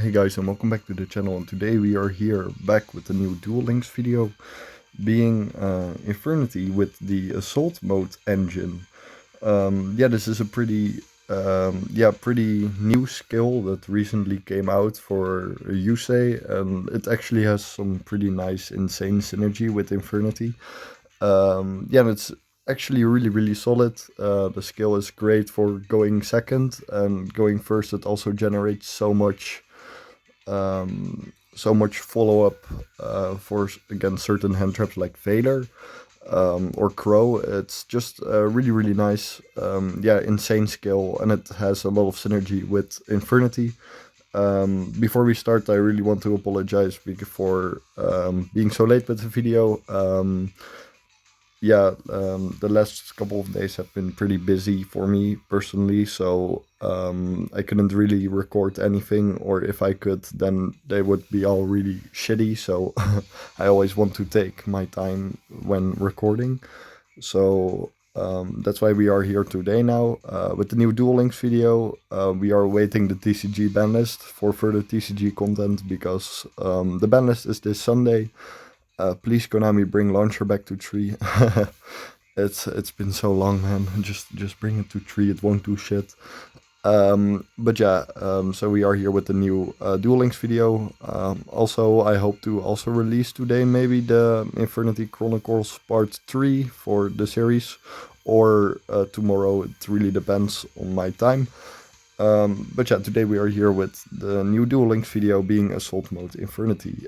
Hey guys, and welcome back to the channel, and today we are here back with a new Duel Links video, being Infernity with the Assault Mode engine. This is a pretty new skill that recently came out for Yusei, and it actually has some pretty nice, insane synergy with Infernity. And it's actually really solid. The skill is great for going second, and going first it also generates so much follow-up for against certain hand traps like Vader or Crow. It's just really nice, insane skill, and it has a lot of synergy with Infernity. Before we start, I really want to apologize for being so late with the video. The last couple of days have been pretty busy for me personally, so I couldn't really record anything, or if I could, then they would be all really shitty. So I always want to take my time when recording. So that's why we are here today now with the new Duel Links video. We are awaiting the TCG ban list for further TCG content because the ban list is this Sunday. Please Konami, bring launcher back to 3. It's been so long, man. Just bring it to 3. It won't do shit. So we are here with the new Duel Links video. Also, I hope to also release today maybe the Infernity Chronicles Part 3 for the series, or tomorrow. It really depends on my time. Today we are here with the new Duel Links video being Assault Mode Infernity.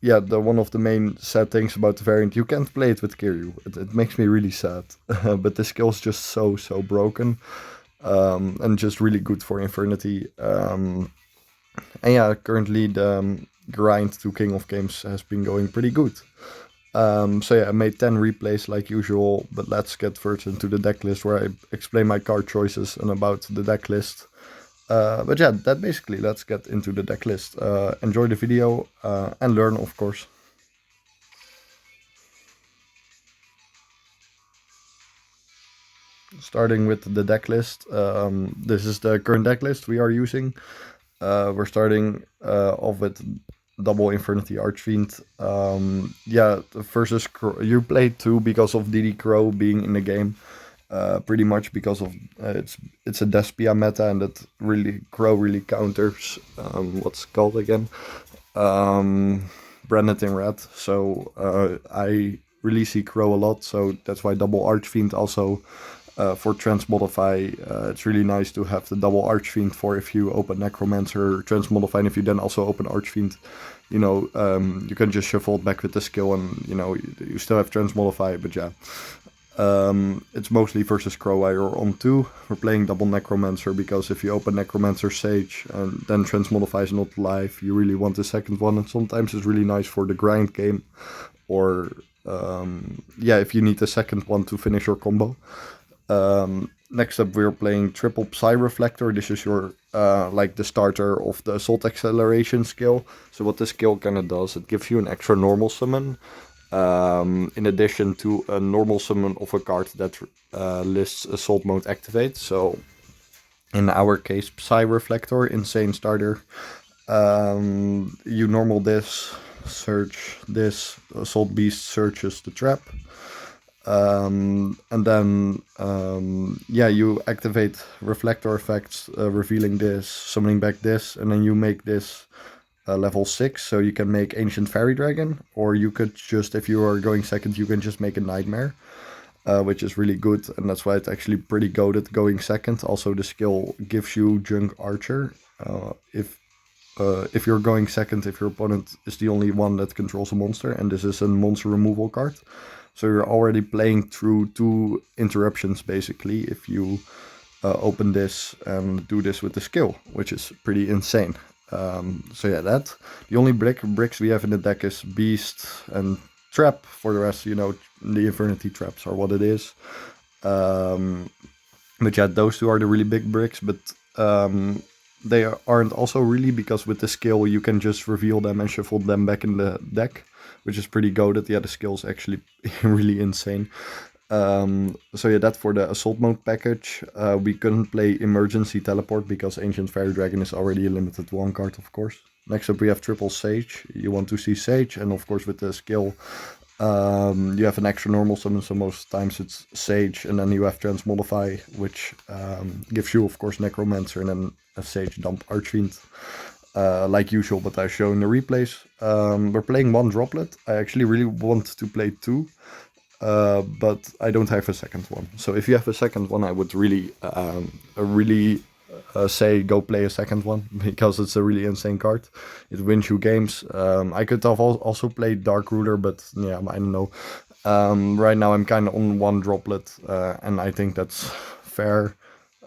One of the main sad things about the variant, you can't play it with Kiryu. It makes me really sad. But the skill is just so broken, and just really good for Infernity. Currently the grind to King of Games has been going pretty good. I made 10 replays like usual, but let's get first into the deck list, where I explain my card choices and about the deck list. Let's get into the deck list. Enjoy the video and learn, of course. Starting with the deck list. This is the current deck list we are using. We're starting off with double Infernity Archfiend. Versus Crow. You play 2 because of DD Crow being in the game. Pretty much because of it's a Despia meta, and that really Crow really counters what's called again, Branded in Red. So I really see Crow a lot, so that's why double Archfiend also for transmodify. It's really nice to have the double Archfiend for if you open Necromancer transmodify, and if you then also open Archfiend, you can just shuffle it back with the skill, and you still have transmodify. But yeah. It's mostly versus Crow while you're on 2. We're playing double Necromancer because if you open Necromancer Sage and then Transmodify is not live, you really want the second one, and sometimes it's really nice for the grind game, or if you need the second one to finish your combo. Next up, we're playing triple Psy Reflector. This is your like the starter of the Assault Acceleration skill. So what this skill kind of does, it gives you an extra normal summon, in addition to a normal summon of a card that lists Assault Mode activate. So in our case, Psy Reflector, insane starter. You normal this, search this, Assault Beast searches the trap. And then you activate Reflector effects, revealing this, summoning back this, and then you make this level 6, so you can make Ancient Fairy Dragon, or you could just, if you are going second, you can just make a Nightmare, which is really good, and that's why it's actually pretty goated going second. Also, the skill gives you Junk Archer. If you're going second, if your opponent is the only one that controls a monster, and this is a monster removal card, so you're already playing through 2 interruptions basically if you open this and do this with the skill, which is pretty insane. The only bricks we have in the deck is Beast and Trap. For the rest, the Infernity traps are what it is. Those 2 are the really big bricks, but they aren't also really, because with the skill you can just reveal them and shuffle them back in the deck, which is pretty goated. Yeah, the skill is actually really insane. So yeah, that for the assault mode package. We couldn't play emergency teleport because Ancient Fairy Dragon is already a limited one card, of course. Next up we have triple Sage. You want to see Sage, and of course with the skill, you have an extra normal summon, so most times it's Sage, and then you have Transmodify, which gives you of course Necromancer and then a Sage dump Archfiend. Like usual, but I show in the replays. We're playing one Droplet. I actually really want to play two. But I don't have a second one. So if you have a second one, I would really, say go play a second one because it's a really insane card. It wins you games. I could have also played Dark Ruler, but yeah, I don't know. Right now I'm kind of on one Droplet, and I think that's fair.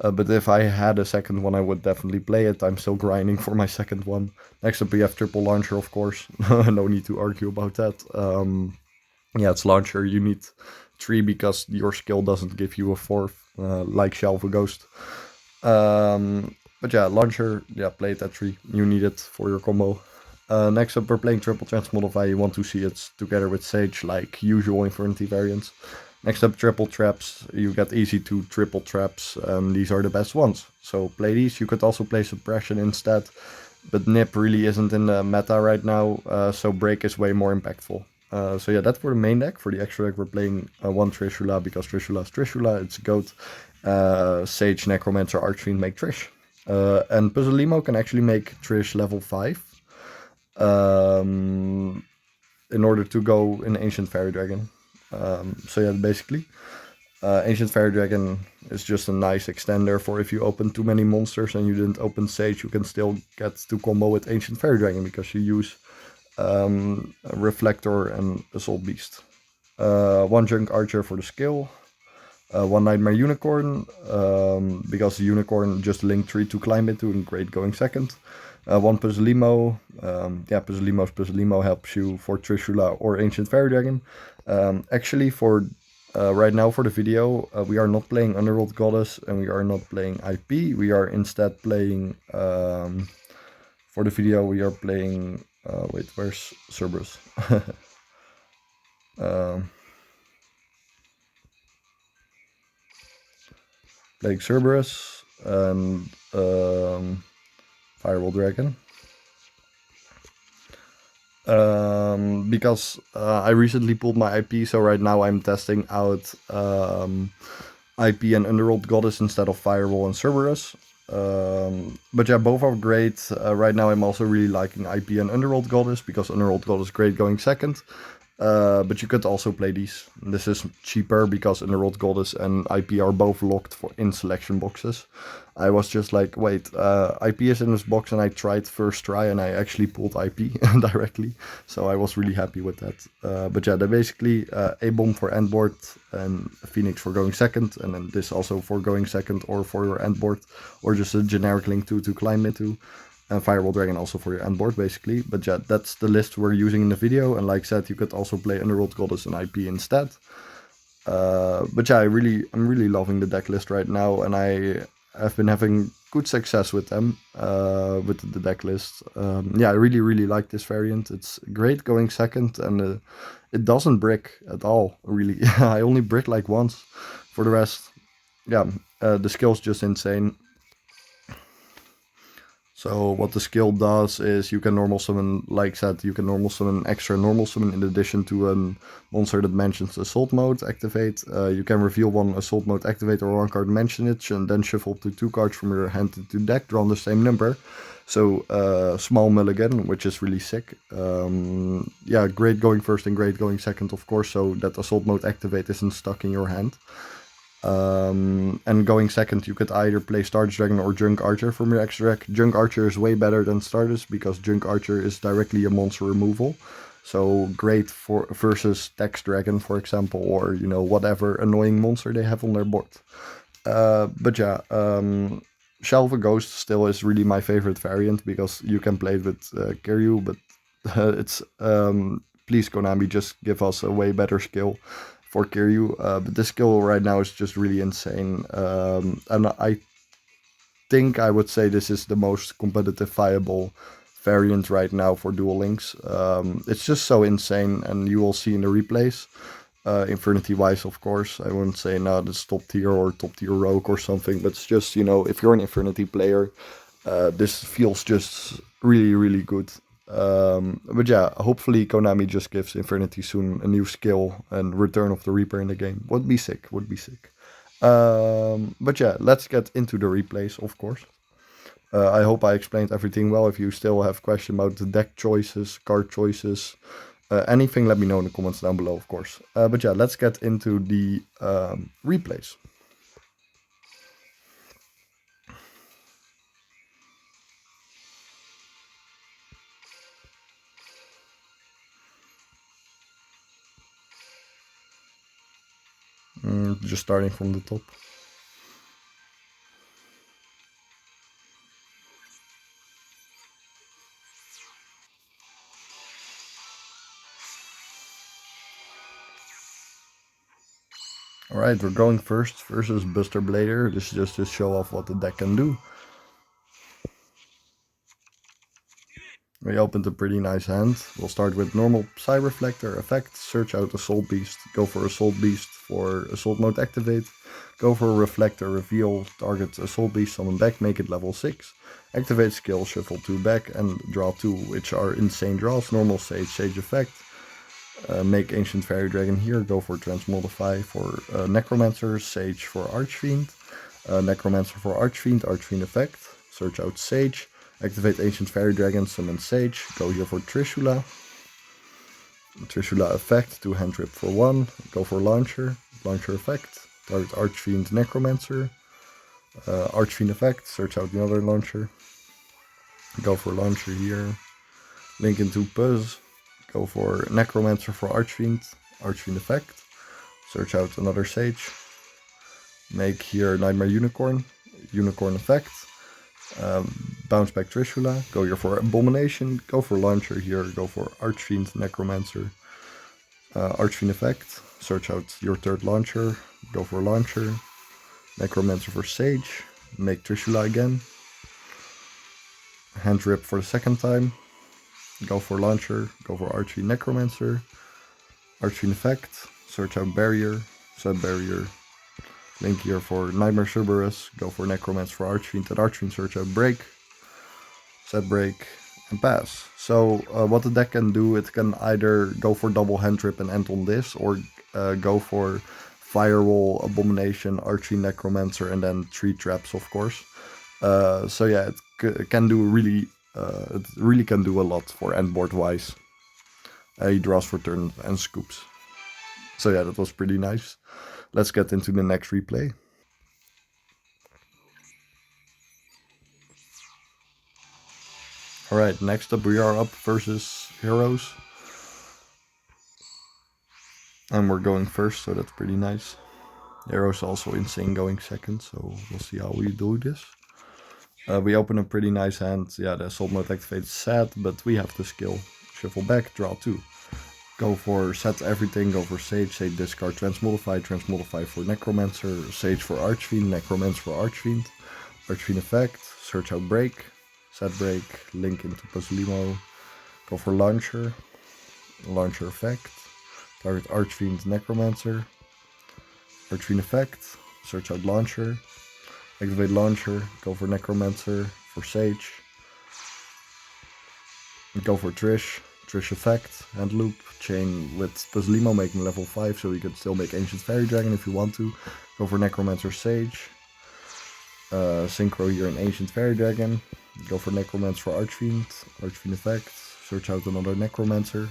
But if I had a second one, I would definitely play it. I'm still grinding for my second one. Next up, we have Triple Launcher, of course. No need to argue about that. Yeah, it's Launcher. You need 3 because your skill doesn't give you a 4th, like Shelf a Ghost. But yeah, Launcher, yeah, play it at 3. You need it for your combo. Next up, we're playing Triple Transmodify. You want to see it together with Sage, like usual Infernity variants. Next up, Triple Traps. You get easy to triple traps. These are the best ones. So play these. You could also play Suppression instead. But Nip really isn't in the meta right now, so Break is way more impactful. So yeah, that's for the main deck. For the extra deck, we're playing one Trishula because Trishula is Trishula. It's GOAT. Sage, Necromancer, Archfiend make Trish. And Puzzle can actually make Trish level 5. In order to go in Ancient Fairy Dragon. So yeah, basically. Ancient Fairy Dragon is just a nice extender for if you open too many monsters and you didn't open Sage, you can still get to combo with Ancient Fairy Dragon because you use Reflector and Assault Beast. One Junk Archer for the skill. One Nightmare Unicorn, because the Unicorn just link 3 to climb into and great going second. One Puzzlemo, yeah, Puzzlemo helps you for Trishula or Ancient Fairy Dragon. Actually, for right now for the video, we are not playing Underworld Goddess and we are not playing IP. We are instead playing, for the video, we are playing, wait, where's Cerberus? Playing Cerberus and Firewall Dragon. Because I recently pulled my IP, so right now I'm testing out IP and Underworld Goddess instead of Firewall and Cerberus. But yeah, both are great. Right now I'm also really liking IP and Underworld Goddess because Underworld Goddess is great going second. But you could also play these. This is cheaper because Underworld Goddess and IP are both locked for in selection boxes. I was just like, wait, IP is in this box, and I tried first try and I actually pulled IP directly. So I was really happy with that. But yeah, they're basically A-Bomb for end board and Phoenix for going second. And then this also for going second or for your end board, or just a generic link to climb into. And Firewall Dragon also for your end board, basically. But yeah, that's the list we're using in the video. And like I said, you could also play Underworld Goddess and IP instead. But yeah, I'm really loving the deck list right now. And I have been having good success with them, with the deck list. Yeah, I really like this variant. It's great going second. And it doesn't brick at all, really. I only brick like once. For the rest, yeah, the skill's just insane. So what the skill does is you can normal summon, like I said, you can normal summon extra normal summon in addition to a monster that mentions assault mode activate. You can reveal one assault mode activate or one card mention it, and then shuffle up to 2 cards from your hand into deck, draw on the same number. So small mulligan, which is really sick. Yeah, great going first and great going second, of course, so that assault mode activate isn't stuck in your hand. And going second, you could either play Stardust Dragon or Junk Archer from your extra deck. Junk Archer is way better than Stardust because Junk Archer is directly a monster removal. So great for versus Tex Dragon, for example, or you know, whatever annoying monster they have on their board. But yeah, Shelf a Ghost still is really my favorite variant because you can play it with Kiryu, but it's please Konami, just give us a way better skill for Kiryu, but this skill right now is just really insane, and I think I would say this is the most competitive viable variant right now for Duel Links. It's just so insane, and you will see in the replays. Infernity wise, of course. I wouldn't say no, this top tier or top tier rogue or something, but it's just, you know, if you're an Infernity player, this feels just really, really good. But yeah, hopefully Konami just gives Infernity soon a new skill and Return of the Reaper in the game. Would be sick, would be sick. But yeah, let's get into the replays, of course. I hope I explained everything well. If you still have questions about the deck choices, card choices, anything, let me know in the comments down below, of course. But yeah, let's get into the replays. Just starting from the top. Alright, we're going first versus Buster Blader. This is just to show off what the deck can do. We opened a pretty nice hand. We'll start with normal Psy Reflector effect, search out Assault Beast, go for Assault Beast for Assault Mode activate, go for Reflector reveal, target Assault Beast, summon back, make it level 6, activate skill, shuffle 2 back and draw 2, which are insane draws, normal Sage, Sage effect, make Ancient Fairy Dragon here, go for Transmodify for Necromancer, Sage for Archfiend, Necromancer for Archfiend, Archfiend effect, search out Sage, activate Ancient Fairy Dragon, summon Sage, go here for Trishula, Trishula effect, 2 hand trip for 1, go for Launcher, Launcher effect, target Archfiend Necromancer, Archfiend effect, search out the other Launcher, go for Launcher here, link into Puzz, go for Necromancer for Archfiend, Archfiend effect, search out another Sage, make here Nightmare Unicorn, Unicorn effect, bounce back Trishula, go here for Abomination, go for Launcher here, go for Archfiend Necromancer, Archfiend effect, search out your third Launcher, go for Launcher, Necromancer for Sage, make Trishula again, hand rip for the second time, go for Launcher, go for Archfiend Necromancer, Archfiend effect, search out Barrier, set Barrier, link here for Nightmare Cerberus, go for Necromancer for Archfiend, and Archfiend search out Break, set Break, and pass. So what the deck can do, it can either go for double hand trip and end on this, or go for Firewall, Abomination, Archfiend Necromancer, and then 3 traps, of course. So yeah, it can do really, it really can do a lot for end board wise. He draws for turn and scoops. So yeah, that was pretty nice. Let's get into the next replay. Alright, next up we are up versus Heroes. And we're going first, so that's pretty nice. Heroes also insane going second, so we'll see how we do this. We open a pretty nice hand. Yeah, the Assault Mode activated sad, but we have the skill. Shuffle back, draw 2. Go for set everything, go for Sage, Sage discard, Transmodify, Transmodify for Necromancer, Sage for Archfiend, Necromancer for Archfiend, Archfiend effect, search out Break, set Break, link into Puzzlemo, go for Launcher, Launcher effect, target Archfiend Necromancer, Archfiend effect, search out Launcher, activate Launcher, go for Necromancer, for Sage, go for Trish, Trish effect, hand loop, chain with Puzzlemo making level 5, so you could still make Ancient Fairy Dragon if you want to. Go for Necromancer Sage, synchro here in Ancient Fairy Dragon, go for Necromancer for Archfiend, Archfiend effect, search out another Necromancer,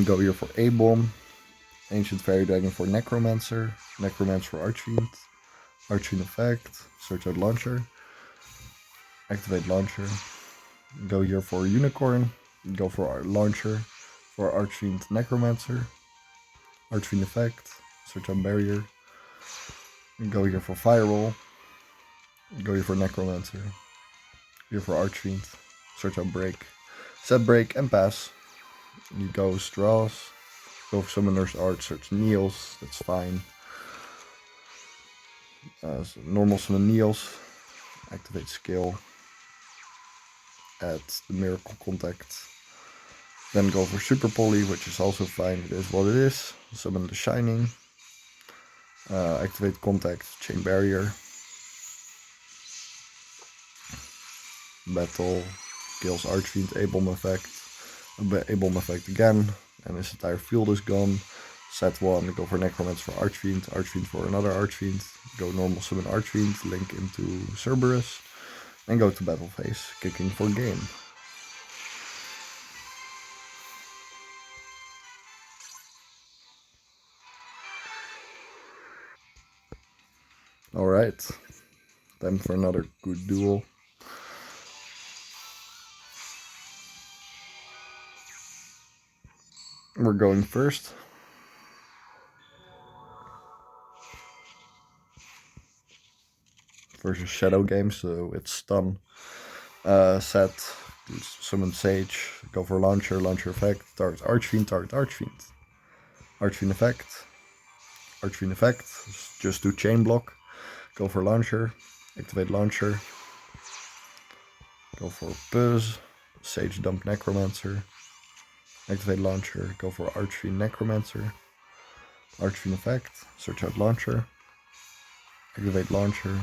go here for A-Bomb, Ancient Fairy Dragon for Necromancer, Necromancer for Archfiend, Archfiend effect, search out Launcher, activate Launcher, go here for Unicorn, go for our Launcher, for Archfiend Necromancer, Archfiend effect, search out Barrier, go here for Firewall, go here for Necromancer, here for Archfiend, search out Break, set Break and pass. He goes draws, go for Summoner's Art, search Niels, that's fine. So normal summon Niels, activate skill, add the Miracle Contact, Then go for Super Poly, which is also fine. It is what it is. Summon the Shining. Activate Contact, Chain Barrier. Battle. Kills Archfiend, A-Bomb effect. A-Bomb effect again. And his entire field is gone. Set 1, go for Necromancer for Archfiend. Archfiend for another Archfiend. Go normal summon Archfiend, link into Cerberus. And go to battle phase, kicking for game. Alright, time for another good duel. We're going first. Versus Shadow Game, so it's stun. Set, summon Sage, go for Launcher, Launcher effect, target Archfiend, target Archfiend. Archfiend effect, just do Chain Block, go for Launcher, activate Launcher, go for Buzz, Sage dump Necromancer, activate Launcher, go for Archfiend Necromancer, Archfiend effect, search out Launcher, activate Launcher,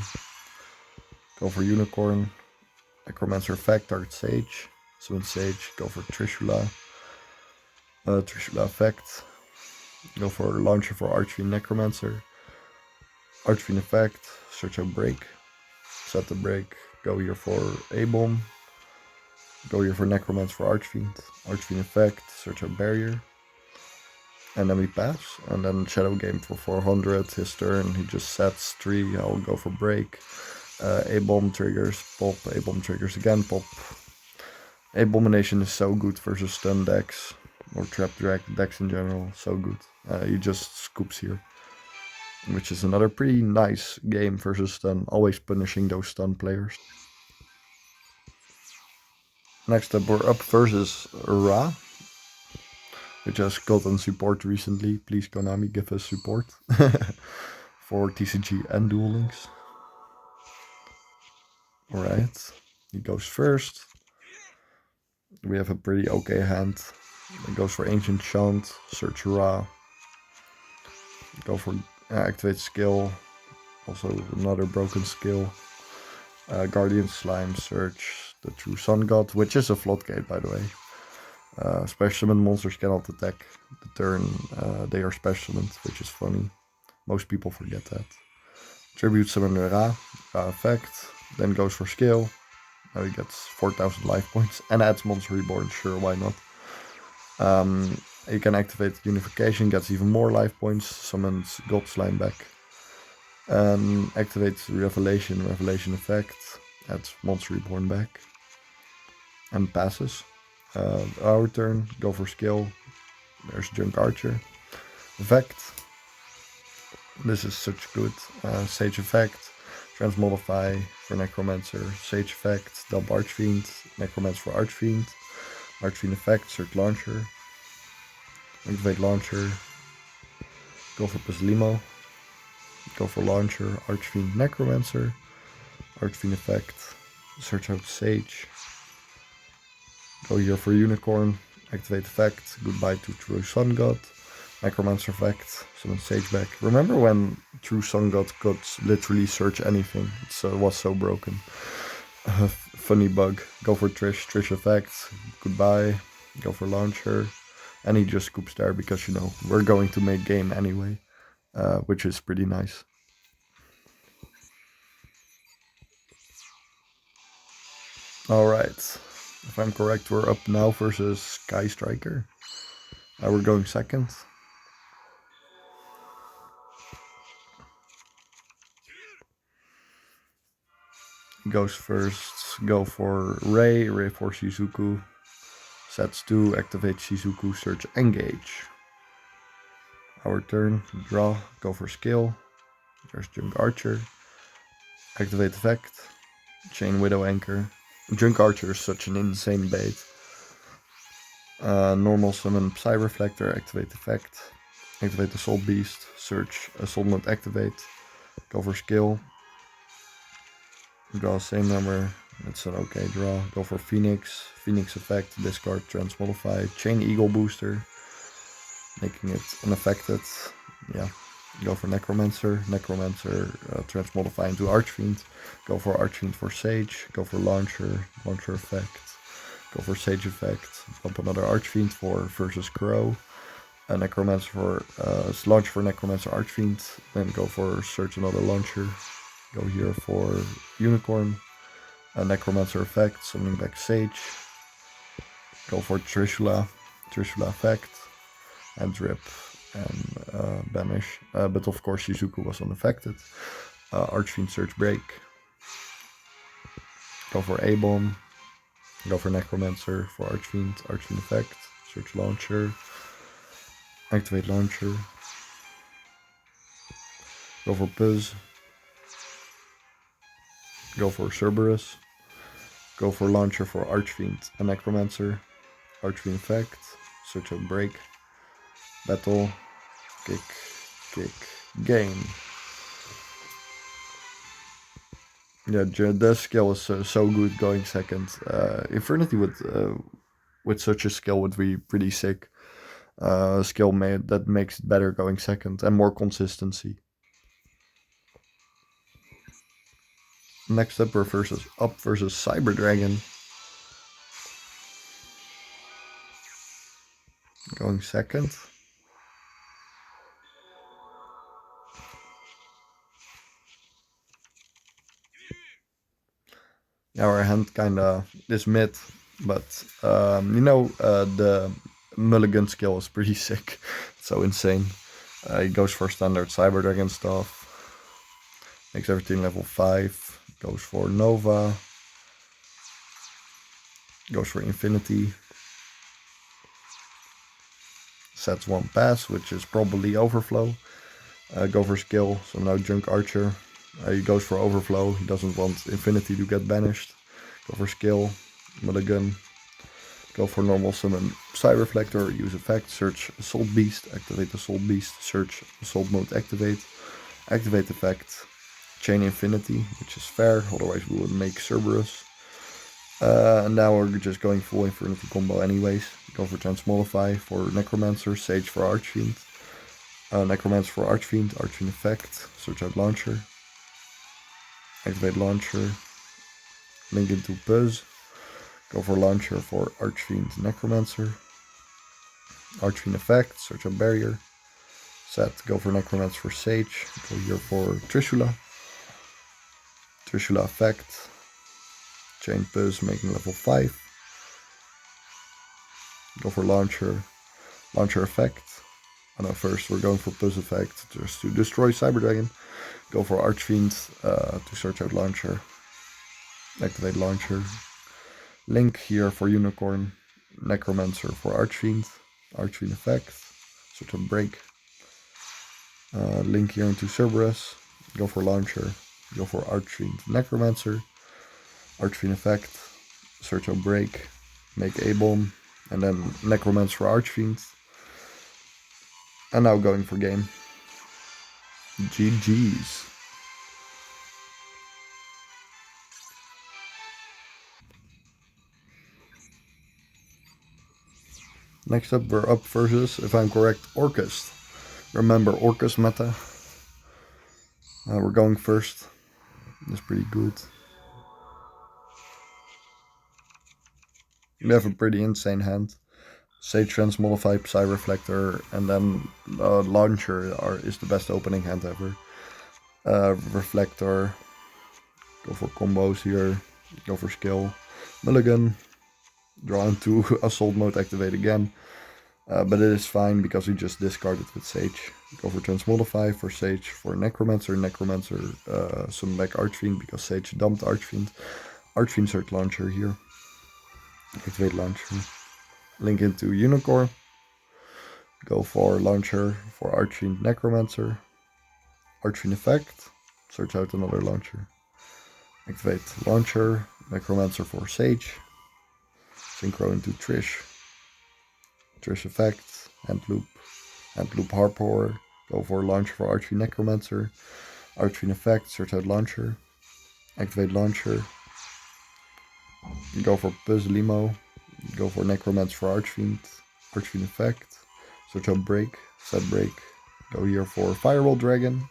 go for Unicorn, Necromancer effect, target Sage, summon Sage, go for Trishula, Trishula effect, go for Launcher for Archfiend Necromancer, Archfiend effect, search out Break, set the Break, go here for A-Bomb, go here for Necromancer for Archfiend, Archfiend effect, search out Barrier, and then we pass, and then Shadow Game for 400, his turn, he just sets 3, I'll go for Break, A-Bomb triggers, pop, A-Bomb triggers again, pop. Abomination is so good versus stun decks, or trap decks in general, so good. He just scoops here, which is another pretty nice game versus stun, always punishing those stun players. Next up, we're up versus Ra, which has gotten support recently. Please, Konami, give us support for TCG and Duel Links. Alright, he goes first. We have a pretty okay hand. It goes for Ancient Chant, search Ra. Go for activate skill. Also another broken skill. Guardian Slime, search the True Sun God, which is a floodgate, by the way. Special summon monsters cannot attack the turn they are special summoned, which is funny. Most people forget that. Tribute summon Ra effect, then goes for skill. Now he gets 4,000 life points and adds Monster Reborn, sure, why not? You can activate Unification, gets even more life points, summons God Slime back. Activates Revelation effect, adds Monster Reborn back. And passes. Our turn, go for skill. There's Junk Archer. Effect. This is such good. Sage effect. Transmodify for Necromancer. Sage effect. Dump Archfiend. Necromancer for Archfiend. Archfiend effect. Search Launcher. Activate Launcher. Go for Paslimo. Go for Launcher. Archfiend Necromancer. Archfiend effect. Search out Sage. Go here for Unicorn. Activate effect. Goodbye to True Sun God. Necromancer effect. Summon Sage back. Remember when True Sun God could literally search anything? It was so broken. Funny bug. Go for Trish effect. Goodbye. Go for Launcher. And he just scoops there because, you know, we're going to make game anyway. Which is pretty nice. Alright. If I'm correct, we're up now versus Sky Striker. We're going second. Goes first, go for Ray for Shizuku. Sets 2, activate Shizuku, search engage. Our turn, draw, go for skill. There's Junk Archer. Activate effect. Chain Widow Anchor. Junk Archer is such an insane bait. Normal summon Psy Reflector, activate effect. Activate the Soul Beast, search Assault Mode activate. Go for skill. Draw the same number, It's an okay draw. Go for Phoenix. Phoenix effect, discard, transmodify. Chain Eagle booster, making it unaffected. Yeah. Go for Necromancer. Necromancer, transmodify into Archfiend. Go for Archfiend for Sage. Go for Launcher. Launcher effect. Go for Sage effect. Bump another Archfiend for versus Crow. A Necromancer for launch for Necromancer Archfiend. Then go for search another launcher. Go here for Unicorn. A Necromancer effect, summoning back Sage. Go for Trishula. Trishula effect. And Drip. And banish. But of course Shizuku was unaffected. Archfiend search break. Go for A-bomb. Go for Necromancer for Archfiend. Archfiend effect. Search launcher. Activate launcher. Go for Puzz. Go for Cerberus. Go for launcher for Archfiend and Necromancer. Archfiend effect. Search and break. Battle. Kick. Kick. Game. Yeah, the skill is so good going second. Infernity with such a skill would be pretty sick. Skill that makes it better going second and more consistency. Next up, we're versus Cyber Dragon. Going second. Our hand kinda is mid, but the mulligan skill is pretty sick. It's so insane. He goes for standard Cyber Dragon stuff. Makes everything level 5. Goes for Nova. Goes for Infinity. Sets 1 pass, which is probably Overflow. Go for skill, so now Junk Archer. He goes for Overflow, he doesn't want Infinity to get banished. Go for skill, mulligan. Go for normal summon Psy Reflector, use effect, search Assault Beast, activate Assault Beast, search Assault Mode activate. Activate effect, chain Infinity, which is fair, otherwise we would make Cerberus. And now we're just going full Infernity combo anyways. Go for Transmodify for Necromancer, Sage for Archfiend. Necromancer for Archfiend, Archfiend effect, search out Launcher. Activate Launcher. Link into Puzz. Go for Launcher for Archfiend Necromancer. Archfiend effect, search out Barrier. Set, go for Necromancer for Sage. Go here for Trishula. Trishula effect. Chain Puzz, making level 5. Go for Launcher. Launcher effect. Oh no, first we're going for Puzz effect just to destroy Cyber Dragon. Go for Archfiend to search out Launcher. Activate Launcher. Link here for Unicorn. Necromancer for Archfiend. Archfiend effect. Search out Break. Link here into Cerberus. Go for Launcher. Go for Archfiend Necromancer. Archfiend effect. Search out Break. Make A-bomb. And then Necromancer for Archfiend. And now going for game. GG's. Next up, we're up versus, if I'm correct, Orcust. Remember Orcust meta. We're going first. That's pretty good. We have a pretty insane hand. Sage Transmodify, Psy Reflector, and then Launcher is the best opening hand ever. Reflector. Go for combos here. Go for skill. Mulligan. Draw into Assault Mode, activate again. But it is fine because we just discarded with Sage. Go for Transmodify for Sage for Necromancer. Necromancer summon back Archfiend because Sage dumped Archfiend. Archfiend search Launcher here. Activate Launcher. Link into Unicorn. Go for Launcher for Archfiend Necromancer. Archfiend effect. Search out another Launcher. Activate Launcher. Necromancer for Sage. Synchro into Trish. Trish effect. Hand loop. Hand loop Harpower. Go for Launcher for Archfiend Necromancer. Archfiend effect. Search out Launcher. Activate Launcher. go for Puzz Limo, go for Necromancer for Archfiend effect, search out Break, set Break, go here for Firewall Dragon,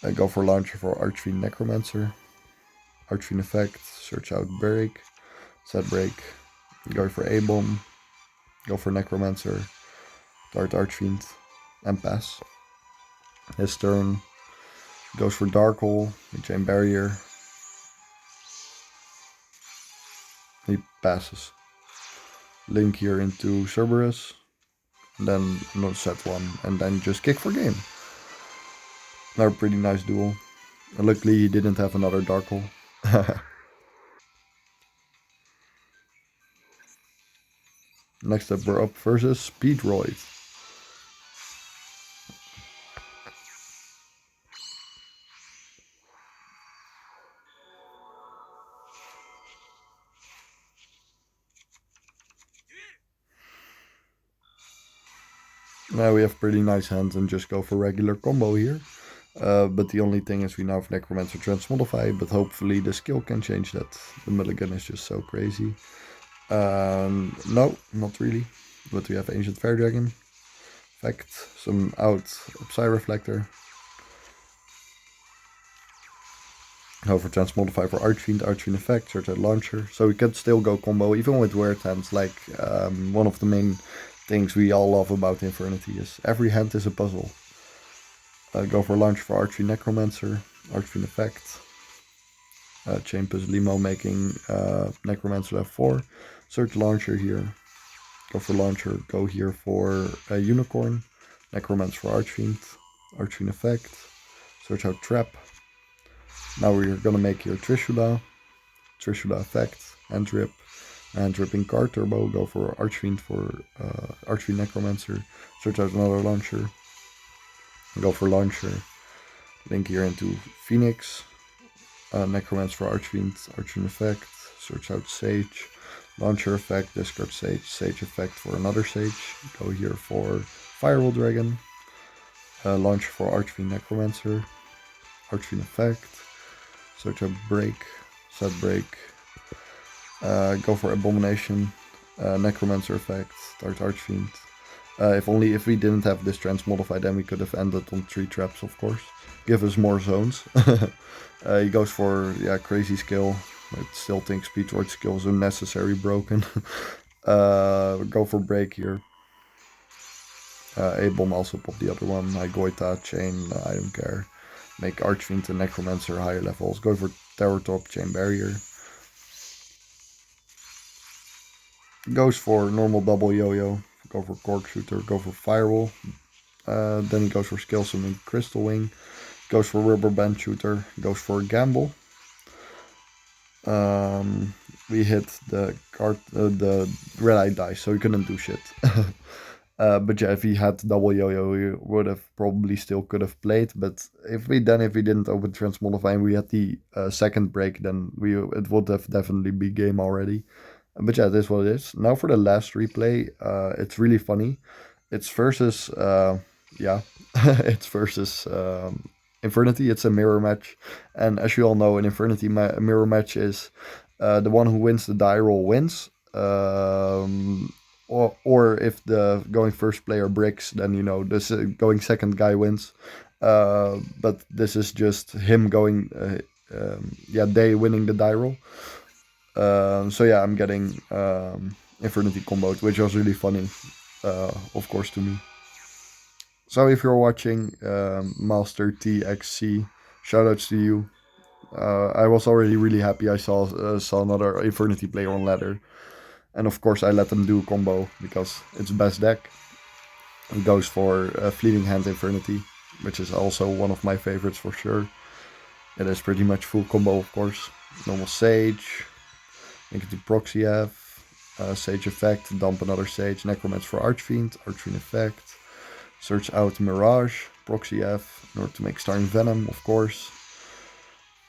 and go for Launcher for Archfiend Necromancer, Archfiend effect, search out Break, set Break, go for A-Bomb, go for Necromancer, Dart Archfiend, and pass. His turn goes for Dark Hole, Chain Barrier. He passes. Link here into Cerberus, and then no set one, and then just kick for game. Another pretty nice duel. Luckily he didn't have another Dark Hole. Next up we're up versus Speedroid. Now we have pretty nice hands and just go for regular combo here. But the only thing is we now have Necromancer Transmodify, but hopefully the skill can change that. The mulligan is just so crazy. No, not really. But we have Ancient Fire Dragon. Effect, some out Psy Reflector. Go for Transmodify for Archfiend effect, search out Launcher. So we can still go combo even with weird hands, like one of the main things we all love about Infernity is every hand is a puzzle. Go for Launcher for Archfiend Necromancer, Archfiend effect. Chain Puzz Limo making Necromancer level 4. Search Launcher here. Go for Launcher, go here for Unicorn. Necromancer for Archfiend effect. Search out Trap. Now we're gonna make here Trishula effect, Hand Dripping Card Turbo, go for Archfiend Necromancer, search out another Launcher, go for Launcher, link here into Phoenix, Necromancer for Archfiend effect, search out Sage, Launcher effect, discard Sage effect for another Sage, go here for Firewall Dragon, Launcher for Archfiend Necromancer, Archfiend effect, search out Break, set Break, go for Abomination, Necromancer effect, start Archfiend. If we didn't have this Transmodify, then we could have ended on 3 traps, of course. Give us more zones. He goes for crazy skill. I still think Speedroid skill is unnecessary broken. Go for Break here. A-Bomb also pop the other one. Goita, Chain, I don't care. Make Archfiend and Necromancer higher levels. Go for Tower Top, Chain Barrier. Goes for normal double yo-yo. Go for Cork Shooter. Go for Firewall. Then he goes for Skill Summon Crystal Wing. Goes for Rubber Band Shooter. Goes for Gamble. We hit the red eye dice, so he couldn't do shit. But yeah, if he had double yo-yo, he would have probably still could have played. But if we didn't open Transmodify and we had the second break, then it would have definitely be game already. But yeah, this is what it is. Now for the last replay, it's really funny. It's versus it's versus Infernity. It's a mirror match, and as you all know, an Infernity mirror match is the one who wins the die roll wins. Or if the going first player bricks, then this going second guy wins. But this is just him going, they winning the die roll. So yeah, I'm getting Infernity comboed, which was really funny, of course, to me. So if you're watching, Master TXC, shoutouts to you. I was already really happy I saw another Infernity player on ladder. And of course I let them do a combo, because it's best deck. He goes for Fleeting Hand Infernity, which is also one of my favorites for sure. It is pretty much full combo, of course. Normal Sage, make it to Proxy F, Sage effect, dump another Sage, Necromancer for Archfiend effect, search out Mirage, Proxy F, in order to make Starring Venom, of course.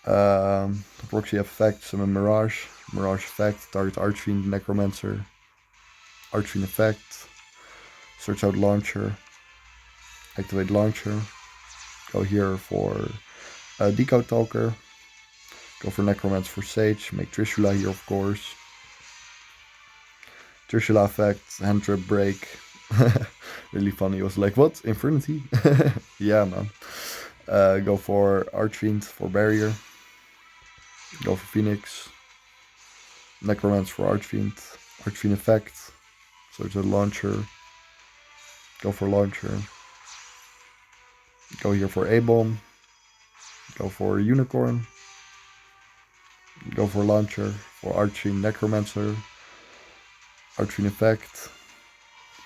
Proxy F effect, summon Mirage effect, target Archfiend, Necromancer, Archfiend effect, search out Launcher, activate Launcher, go here for Decode Talker, go for Necromancer for Sage, make Trishula here, of course, Trishula effect, hand trap break. Really funny. It was like, what? Infernity? Yeah, man. Go for Archfiend for barrier. Go for Phoenix. Necromance for Archfiend. Archfiend effect. So it's a launcher. Go for launcher. Go here for A-bomb. Go for Unicorn. Go for launcher for Archfiend Necromancer. Archfiend effect.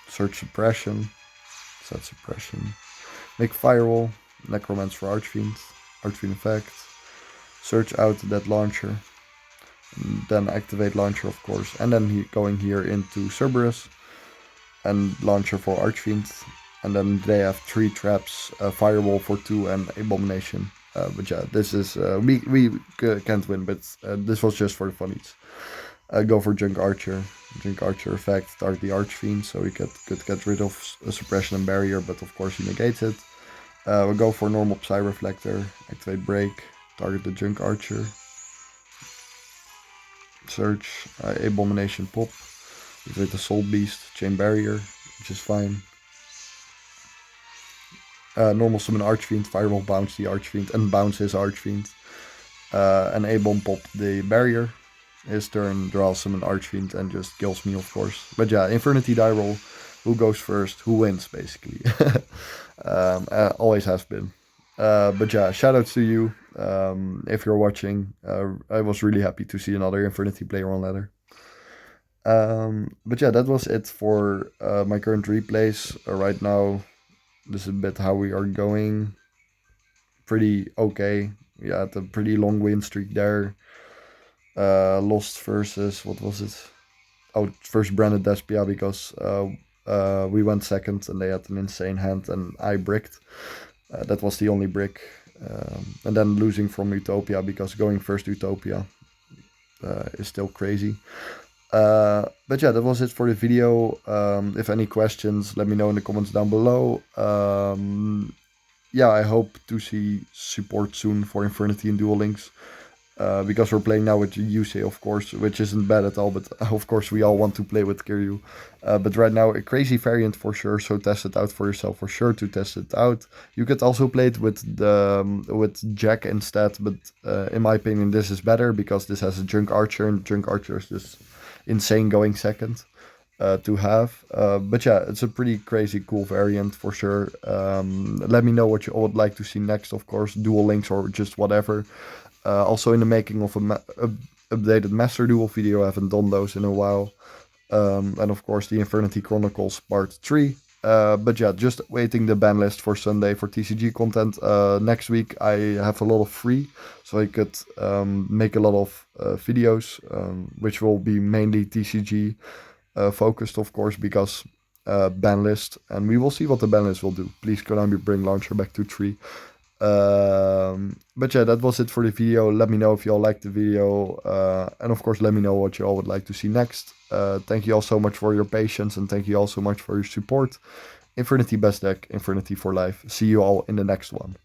Search suppression. Set suppression. Make firewall. Necromance for Archfiend. Archfiend effect. Search out that launcher. And then activate launcher, of course. And then going here into Cerberus. And launcher for Archfiend. And then they have 3 traps. Firewall for 2 and Abomination. But yeah, this is... we can't win, but this was just for the funnies. Go for Junk Archer. Junk Archer effect, target the Archfiend, so we could get rid of suppression and barrier, but of course he negates it. We'll go for normal Psy Reflector, activate break, target the Junk Archer. Search, Abomination pop, activate the Soul Beast, chain barrier, which is fine. Normal summon Archfiend, Firewall bounce the Archfiend and bounce his Archfiend. And A-bomb pop the barrier. His turn, draw summon Archfiend and just kills me, of course. But yeah, Infernity die roll. Who goes first? Who wins, basically. Always has been. But yeah, shout out to you if you're watching. I was really happy to see another Infernity player on ladder. But yeah, that was it for my current replays. Right now, this is a bit how we are going. Pretty okay. We had a pretty long win streak there. Lost versus, what was it? Oh, first Branded Despia because we went second and they had an insane hand and I bricked. That was the only brick. And then losing from Utopia because going first Utopia is still crazy. But yeah, that was it for the video. If any questions, let me know in the comments down below. Yeah, I hope to see support soon for Infernity and Duel Links. Because we're playing now with Yusei, of course, which isn't bad at all, but of course we all want to play with Kiryu. But right now, a crazy variant for sure, so test it out for yourself, for sure to test it out. You could also play it with Jack instead, but in my opinion this is better, because this has a Junk Archer, and Junk Archer is just insane going second to have. But yeah, it's a pretty crazy cool variant for sure. Let me know what you all would like to see next, of course, Duel Links or just whatever. Also in the making of a updated Master Duel video. I haven't done those in a while. And of course the Infernity Chronicles Part 3. But yeah, just waiting the ban list for Sunday for TCG content. Next week I have a lot of free, so I could make a lot of videos, which will be mainly TCG focused, of course, because ban list. And we will see what the ban list will do. Please Konami bring launcher back to 3. But yeah, that was it for the video. Let me know if you all liked the video, and of course let me know what you all would like to see next. Thank you all so much for your patience, and thank you all so much for your support. Infernity best deck, Infernity for life. See you all in the next one.